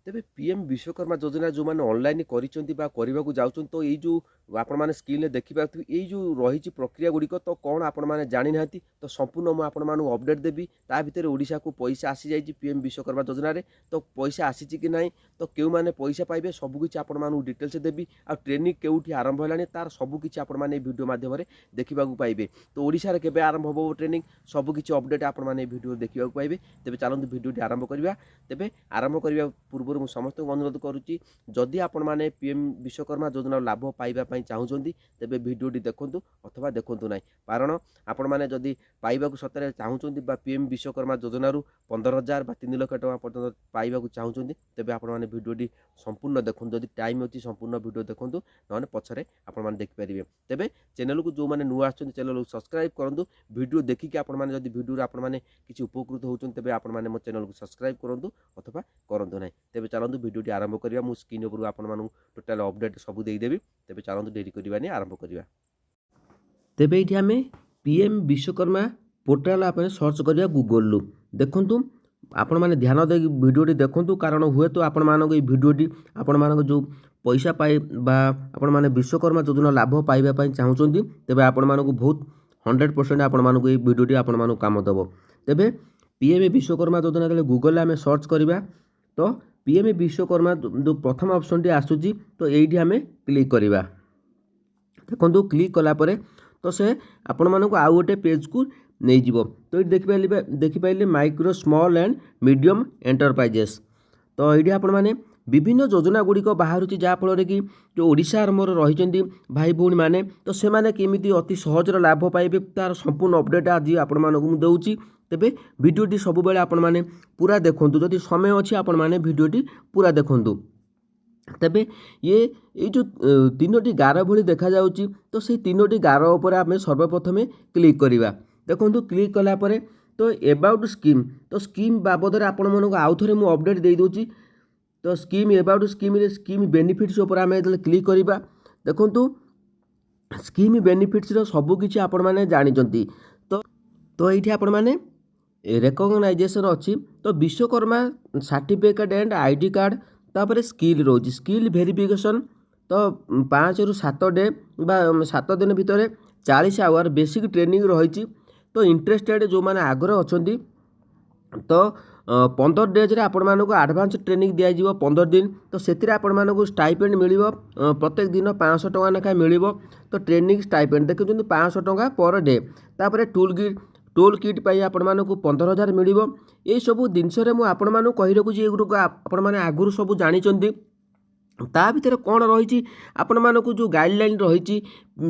तेबे पीएम विश्वकर्मा योजना जो मैंने ऑनलाइन करने जाऊँ तो ये जो आपण मैंने स्क्रीन देखिपे ये जो रही प्रक्रिया गुड़िक तो कौन आपण मैंने जानी ना तो संपूर्ण मुझे आपण मानू अपडेट देवी ता भितर ओडिशा को पैसा आसी जाइए पीएम विश्वकर्मा योजना तो पैसा आसी कि ना तो क्यों मैंने पैसा पाइबे सबकि आपण मानू डिटेल्स देवी आ ट्रेनिंग केउठी आरंभ होलानी तार सबकि आपण माने वीडियो माध्यम देखा पाइबे तो ओडिशा रे केबे आरंभ होबो ट्रेनिंग सबकि अपडेट आपण माने वीडियो देखा पाइबे तेबे चलନ୍ତୁ वीडियोटी आरंभ करबा तेबे आरंभ करबा पूर्व ମୁଁ ସମସ୍ତଙ୍କୁ ଅନୁରୋଧ କରୁଛି ଯଦି ଆପଣମାନେ ପିଏମ୍ ବିଶ୍ୱକର୍ମା ଯୋଜନାର ଲାଭ ପାଇବା ପାଇଁ ଚାହୁଁଛନ୍ତି ତେବେ ଭିଡ଼ିଓଟି ଦେଖନ୍ତୁ ଅଥବା ଦେଖନ୍ତୁ ନାହିଁ କାରଣ ଆପଣମାନେ ଯଦି ପାଇବାକୁ ସତରେ ଚାହୁଁଛନ୍ତି ବା ପିଏମ୍ ବିଶ୍ୱକର୍ମା ଯୋଜନାରୁ 15,000 ବା 3 ଲକ୍ଷ ଟଙ୍କା ପର୍ଯ୍ୟନ୍ତ ପାଇବାକୁ ଚାହୁଁଛନ୍ତି ତେବେ ଆପଣମାନେ ଭିଡ଼ିଓଟି ସମ୍ପୂର୍ଣ୍ଣ ଦେଖନ୍ତୁ ଯଦି ଟାଇମ୍ ଅଛି ସମ୍ପୂର୍ଣ୍ଣ ଭିଡ଼ିଓ ଦେଖନ୍ତୁ ନହେଲେ ପଛରେ ଆପଣମାନେ ଦେଖିପାରିବେ ତେବେ ଚ୍ୟାନେଲକୁ ଯେଉଁମାନେ ନୂଆ ଆସୁଛନ୍ତି ଚ୍ୟାନେଲକୁ ସବସ୍କ୍ରାଇବ୍ କରନ୍ତୁ ଭିଡ଼ିଓ ଦେଖିକି ଆପଣମାନେ ଯଦି ଭିଡ଼ିଓରେ ଆପଣମାନେ କିଛି ଉପକୃତ ହେଉଛନ୍ତି ତେବେ ଆପଣମାନେ ମୋ ଚ୍ୟାନେଲକୁ ସବସ୍କ୍ରାଇବ୍ କରନ୍ତୁ ଅଥବା କରନ୍ତୁ ନାହିଁ ତେବେ चलतु वीडियोटी आरंभ करवा मु स्क्रीन उपर आपण टोटाल अपडेट सब देदेवी तेज चलतु डेरी करवानी आरंभ करवा तेबे ये आम पीएम विश्वकर्मा पोर्टाल आप सर्च करवा गूगल देखु आपण मैंने ध्यान दे वीडियोटी देखूँ कारण हुए तो आपण मानक भिडियोटी आपण मानक जो पैसा पाए आपण मैंने विश्वकर्मा योजना लाभ पाइबा चाहूँगी तेज आपण मानक बहुत 100% आपण मानक भिडियोटी आपण मानक काम दब तेबे पीएम विश्वकर्मा योजना जो गूगल आम सर्च करवा तो पीएम विश्वकर्मा जो प्रथम ऑप्शन टी आसूची तो यही आम क्लिक करवा देखो क्लिक कलापर तो से आपण मानक आउ गोटे पेज को नहीं जीव तो ये देखिपारे micro small and medium enterprises तो ये आपण मैंने विभिन्न योजना गुड़िक बाहर जहाँफल कि जो ओडिशा मोर रही भाई भौणी मैंने तो से मैंने केमी अति सहजर लाभ पाइबे तार संपूर्ण अपडेट आज आपण मानक दूची तेबे वीडियोटी सब बेले आपण माने पूरा देखंतु जदि समय अछि आपण माने वीडियोटी पूरा देखंतु तेबे ये जो तीनोटी गार भली देखा जाउची तो से तीनोटी गार ऊपर आमे सर्वप्रथमे क्लिक करिवा देखंतु क्लिक कला परे तो अबाउट स्कीम तो स्कीम बाबद रे आपण मानक आउ थरे मु अपडेट देई दोची तो स्कीम अबाउट स्कीम रे स्कीम बेनिफिट्स ऊपर आमे क्लिक करिवा देखंतु स्कीम बेनिफिट्स रो सब किछि आपण माने जानि जंती तो एठी आपण माने रेकग्नाइजेसन अच्छी तो Vishwakarma certificate and ID card तापर स्किल रोज स्किल वेरिफिकेशन तो 5 रु 7 डे बा 7 दिन भितर 40 आवर बेसिक ट्रेनिंग रही तो इंटरेस्टेड जो माने आग्रह अच्छी तो 15 डेज आपण मानक एडवांस ट्रेनिंग दिया 15 दिन तो से आपण मानक स्टाइपेंड मिल प्रत्येक दिन 500 टका लेखा मिल तो ट्रेनिंग स्टाइपेंड देखुं 500 टका पर डे तापर टोल किट पाई आपण मानक 15,000 मिल ये सब जिनस आपण मानक कही रखुची एगुड़क आपण मैंने आगुरी सब जानी ता भर कौन रही आपण मानक जो गाइडलाइन रही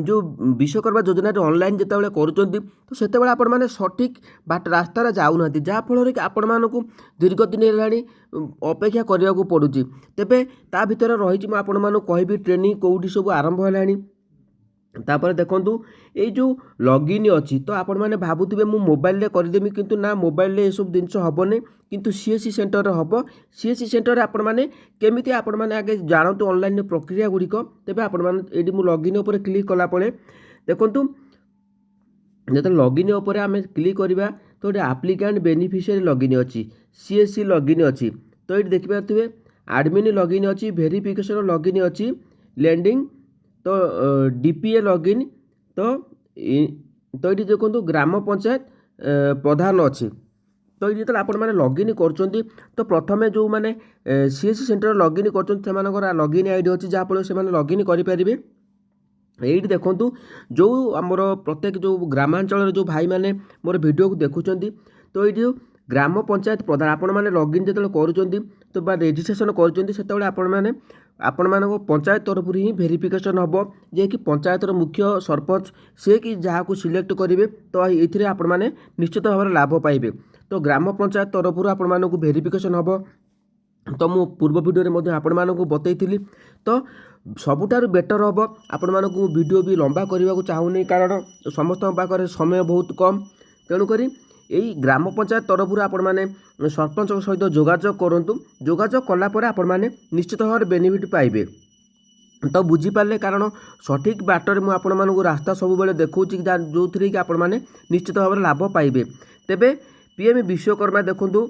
जो विश्वकर्मा योजना ऑनलाइन जिते करुँच तो से आपण मैंने सठिक बाट रास्तार जाऊना जहाँफल कि आपण मानक दीर्घ दिन है अपेक्षा करने को पड़ुची तेबे ता भर रही आपण मानक कहि ट्रेनिंग कौटी सब आरंभ है तापर देखंतु ये जो लॉगिन अच्छी तो आपण मैंने भावुवे मु मोबाइल रे करदेमी किंतु ना मोबाइल रे सब जिनस हेनी किंतु सीएससी सेंटर हम सीएससी सेंटर आपण मैंने केमिति आपण मैंने आगे जानतु ऑनलाइन प्रक्रिया गुड़िक तेज आपण मैंने ये लॉगिन उपर क्लिक कला पड़े देखंतु जो लॉगिन उपर आम क्लिक करवा तो ये एप्लिकेंट बेनिफिशियरी लॉगिन अच्छी सीएससी लॉगिन अच्छी तो ये देखिपे एडमिन लॉगिन अच्छी वेरिफिकेशन लॉगिन अच्छी लैंडिंग तो डीपीए लॉगिन तो ये देखो ग्राम पंचायत प्रधान अच्छी तो ये जो आपण मैंने लॉगिन कर तो प्रथमे जो मैंने सीएससी सेंटर लॉगिन कर लॉगिन आईडी अच्छी जहाँफल से लॉगिन करेंगे ये देखूँ जो आमर प्रत्येक जो ग्रामांचल जो भाई मैंने मोर वीडियो को देखुं तो ये ग्राम पंचायत प्रधान आपण मैंने लॉगिन जो करुँच तो रेजिस्ट्रेशन कर आपण मानक पंचायत तरफ ही वेरिफिकेशन हम जे कि पंचायतर मुख्य सरपंच से कि जहाँ को सिलेक्ट करेंगे तो ये आपण मैंने निश्चित भाव लाभ पाइबे तो ग्राम पंचायत तरफ आपण मानक वेरिफिकेशन हम तो मु पूर्व वीडियो आपण मानक बतई तो सबुठार बेटर हम आपण मानक वीडियो भी लंबा करने को चाहूनी कारण समस्त पाखे समय बहुत कम तेणुक यही ग्राम पंचायत तरफ आपण मैंने सरपंच सहित जोगाजोग करूँ जोगाजोग कलापर आपण मैंने निश्चित भाव बेनिफिट पाइबे तो बुझीपारे कारण सठिक बाटर मुझे आपण मानक रास्ता सब बेले देखा जो थी कि आपण मैंने निश्चित भाव लाभ पाइबे तेबे पीएम विश्वकर्मा देखूँ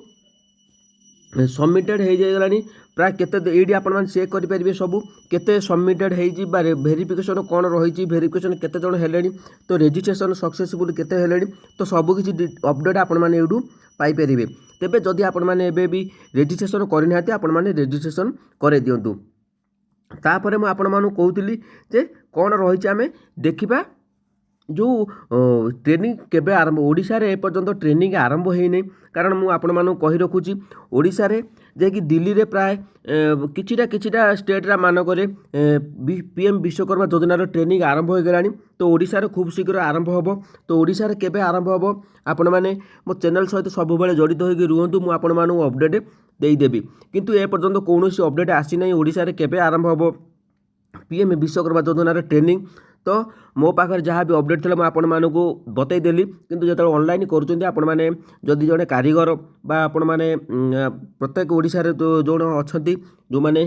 सबमिटेड हो जाए प्राय केते ये आपने चेक करेंगे सब केते सबमिटेड हो भेरिफिकेशन कौन रही भेरिफिकेशन केते जन हेले तो रजिस्ट्रेशन सक्सेसफुल केते हेले तो सबकि अपडेट आपने यूँ पाइपर तेज जदि आपने भी रजिस्ट्रेशन करना आपने रजिस्ट्रेशन कर दिंतु तापर मुझे कहूली जे कौन रही आम देखा जो ट्रेनिंग केबे आरंभ ओडिशा रे एपर्यंत ट्रेनिंग आरंभ होई कारण मु आपण मानु कहि रखुची ओडिशा रे जे कि दिल्ली रे प्राय किछिटा स्टेट रा मानक रे पीएम विश्वकर्मा योजना रो ट्रेनिंग आरंभ हो गलानी तो ओडिशा रे खूब शीघ्र आरंभ होबो तो ओडिशा रे केबे आरंभ होबो आपण माने मो चैनल सहित सब बेले जड़ित होई रुहंतु मु आपण मानु अपडेट देई देबी किंतु ए पर्यंत कोनोसी अपडेट आसी नै ओडिशा रे केबे आरंभ होबो पीएम विश्वकर्मा योजना रे ट्रेनिंग तो मो पाखे जहाँ भी अपडेट थी आपण मानक बतईदेली किंतु जो ऑनलाइन करें जदि जड़े कारीगर बा आपण मैंने प्रत्येक ओडिशा रे जो अच्छा जो मैंने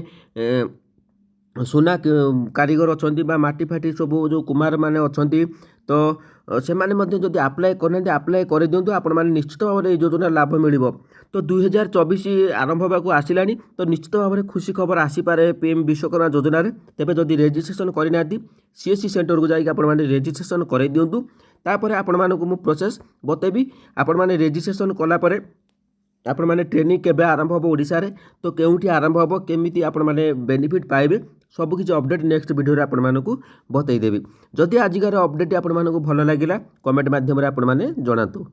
सुना कारीगर अच्छा माटी फाटी सब जो कुमार मैंने अच्छा तो से माने जदि आप्लाय करना आप्लाय कर दिंतु आपण मैंने निश्चित भाव में योजना लाभ मिल तो 2024 आरंभ होगा आसला तो निश्चित भाव में खुशी खबर आसीपे पीएम विश्वकर्मा योजना तेज जदि रजिस्ट्रेशन करना सीएससी सेंटर को जाकि आपण रजिस्ट्रेशन कर दिंतु तापर आपण मानक प्रोसेस बतेबी आपण मैंने रजिस्ट्रेशन कलापर आपण मैंने ट्रेनिंग केबे आरंभ हो ओडिशा रे तो केउठी आरंभ हो केमिति आपण मैंने बेनिफिट पाइबे सब किसी अपडेट नेक्स्ट वीडियो रे आपण मानकु बतई देबी जदि आजिकार अपडेट आपण मानकु भल लागिला कमेंट माध्यम रे आपण माने जणातु।